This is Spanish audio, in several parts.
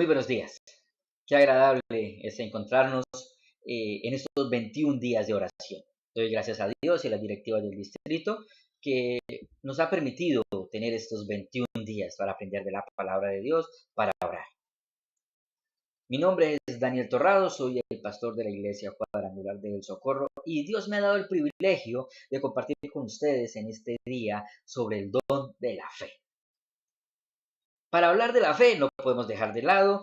Muy buenos días. Qué agradable es encontrarnos en estos 21 días de oración. Doy gracias a Dios y a la directiva del distrito que nos ha permitido tener estos 21 días para aprender de la palabra de Dios, para orar. Mi nombre es Daniel Torrado, soy el pastor de la Iglesia Cuadrangular del Socorro y Dios me ha dado el privilegio de compartir con ustedes en este día sobre el don de la fe. Para hablar de la fe no podemos dejar de lado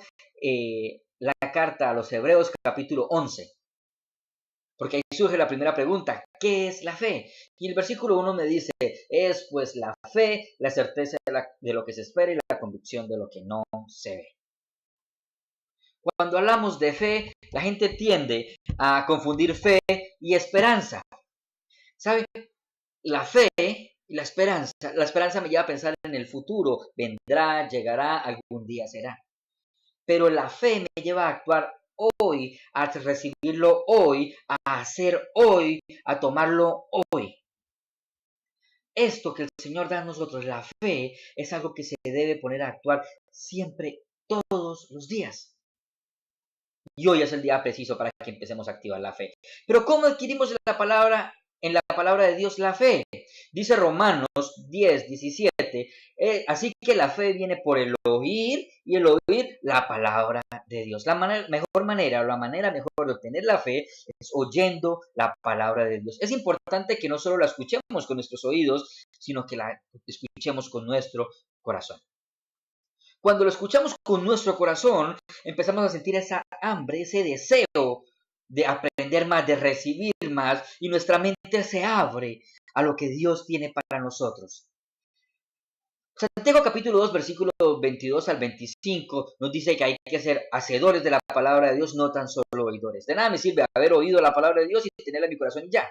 la carta a los Hebreos capítulo 11, porque ahí surge la primera pregunta: ¿qué es la fe? Y el versículo 1 me dice: es pues la fe, la certeza de lo que se espera y la convicción de lo que no se ve. Cuando hablamos de fe, la gente tiende a confundir fe y esperanza. ¿Sabe? La fe y la esperanza me lleva a pensar en el futuro: vendrá, llegará, algún día será. Pero la fe me lleva a actuar hoy, a recibirlo hoy, a hacer hoy, a tomarlo hoy. Esto que el Señor da a nosotros, la fe, es algo que se debe poner a actuar siempre, todos los días. Y hoy es el día preciso para que empecemos a activar la fe. Pero ¿cómo adquirimos en la palabra de Dios la fe? Dice Romanos 10:17, así que la fe viene por el oír y el oír la palabra de Dios. La mejor manera de obtener la fe es oyendo la palabra de Dios. Es importante que no solo la escuchemos con nuestros oídos, sino que la escuchemos con nuestro corazón. Cuando lo escuchamos con nuestro corazón, empezamos a sentir esa hambre, ese deseo de aprender más, de recibir más, y nuestra mente se abre a lo que Dios tiene para nosotros. Santiago capítulo 2, versículos 22 al 25 nos dice que hay que ser hacedores de la palabra de Dios, no tan solo oidores. De nada me sirve haber oído la palabra de Dios y tenerla en mi corazón y ya.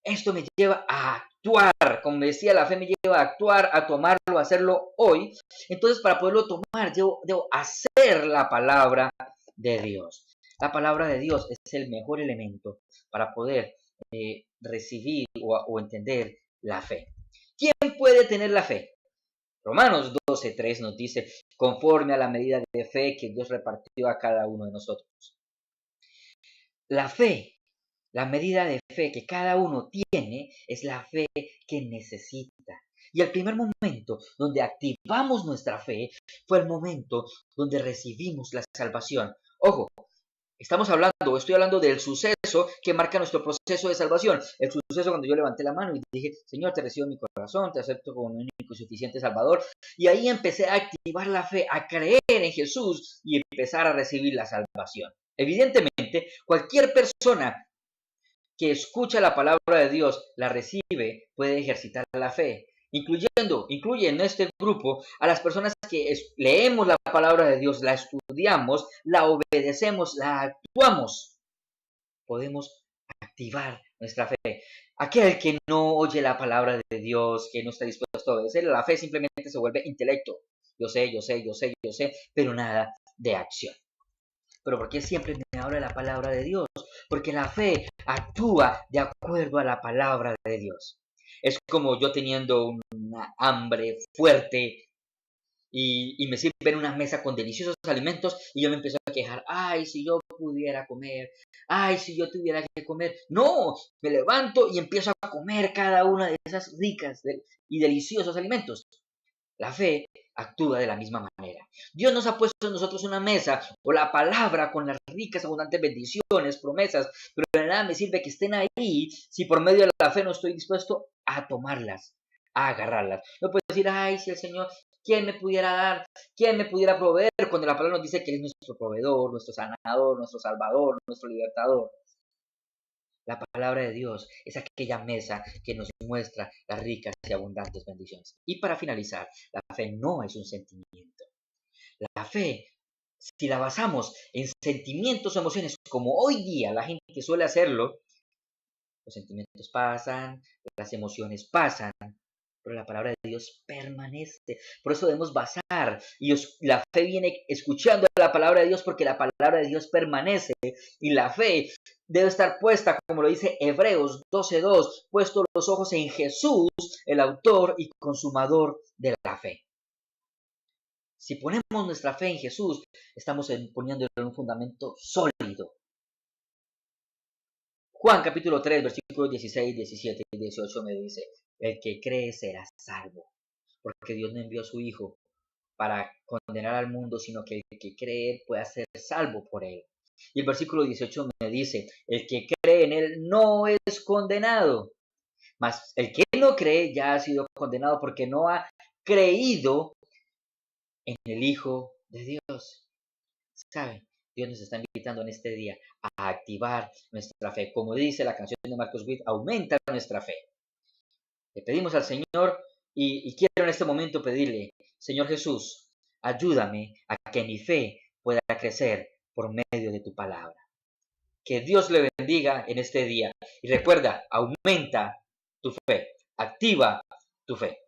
Esto me lleva a actuar, como decía, la fe me lleva a actuar, a tomarlo, a hacerlo hoy. Entonces, para poderlo tomar, debo hacer la palabra de Dios. La palabra de Dios es el mejor elemento para poder recibir o entender la fe. ¿Quién puede tener la fe? Romanos 12:3 nos dice: conforme a la medida de fe que Dios repartió a cada uno de nosotros. La fe, la medida de fe que cada uno tiene, es la fe que necesita. Y el primer momento donde activamos nuestra fe fue el momento donde recibimos la salvación. Ojo, estoy hablando del suceso que marca nuestro proceso de salvación. El suceso cuando yo levanté la mano y dije: Señor, te recibo en mi corazón, te acepto como mi único y suficiente Salvador. Y ahí empecé a activar la fe, a creer en Jesús y empezar a recibir la salvación. Evidentemente, cualquier persona que escucha la palabra de Dios, la recibe, puede ejercitar la fe. Incluye en este grupo a las personas que leemos la palabra de Dios, la estudiamos, la obedecemos, la actuamos. Podemos activar nuestra fe. Aquel que no oye la palabra de Dios, que no está dispuesto a obedecer, la fe simplemente se vuelve intelecto. Yo sé, pero nada de acción. ¿Pero por qué siempre me habla la palabra de Dios? Porque la fe actúa de acuerdo a la palabra de Dios. Es como yo teniendo una hambre fuerte y me sirven una mesa con deliciosos alimentos y yo me empiezo a quejar: ay, si yo pudiera comer, ay, si yo tuviera que comer. No, me levanto y empiezo a comer cada una de esas ricas y deliciosos alimentos. La fe actúa de la misma manera. Dios nos ha puesto en nosotros una mesa o la palabra con las ricas, abundantes bendiciones, promesas, pero de nada me sirve que estén ahí si por medio de la fe no estoy dispuesto a tomarlas, a agarrarlas. No puedo decir: ay, si el Señor, ¿quién me pudiera dar? ¿Quién me pudiera proveer? Cuando la palabra nos dice que Él es nuestro proveedor, nuestro sanador, nuestro salvador, nuestro libertador. La palabra de Dios es aquella mesa que nos muestra las ricas y abundantes bendiciones. Y para finalizar, la fe no es un sentimiento. La fe, si la basamos en sentimientos o emociones, como hoy día la gente suele hacerlo, los sentimientos pasan, las emociones pasan, pero la palabra de Dios permanece. Por eso debemos basar, y la fe viene escuchando la palabra de Dios, porque la palabra de Dios permanece, y la fe debe estar puesta, como lo dice Hebreos 12:2, puestos los ojos en Jesús, el autor y consumador de la fe. Si ponemos nuestra fe en Jesús, estamos poniéndole un fundamento sólido. Juan capítulo 3, versículos 16, 17 y 18 me dice, el que cree será salvo, porque Dios no envió a su Hijo para condenar al mundo, sino que el que cree pueda ser salvo por él. Y el versículo 18 me dice, el que cree en él no es condenado, mas el que no cree ya ha sido condenado porque no ha creído en el Hijo de Dios. ¿Sabe? Dios nos está invitando en este día a activar nuestra fe. Como dice la canción de Marcos Witt, aumenta nuestra fe. Le pedimos al Señor y quiero en este momento pedirle, Señor Jesús, ayúdame a que mi fe pueda crecer por medio de tu palabra. Que Dios le bendiga en este día. Y recuerda, aumenta tu fe, activa tu fe.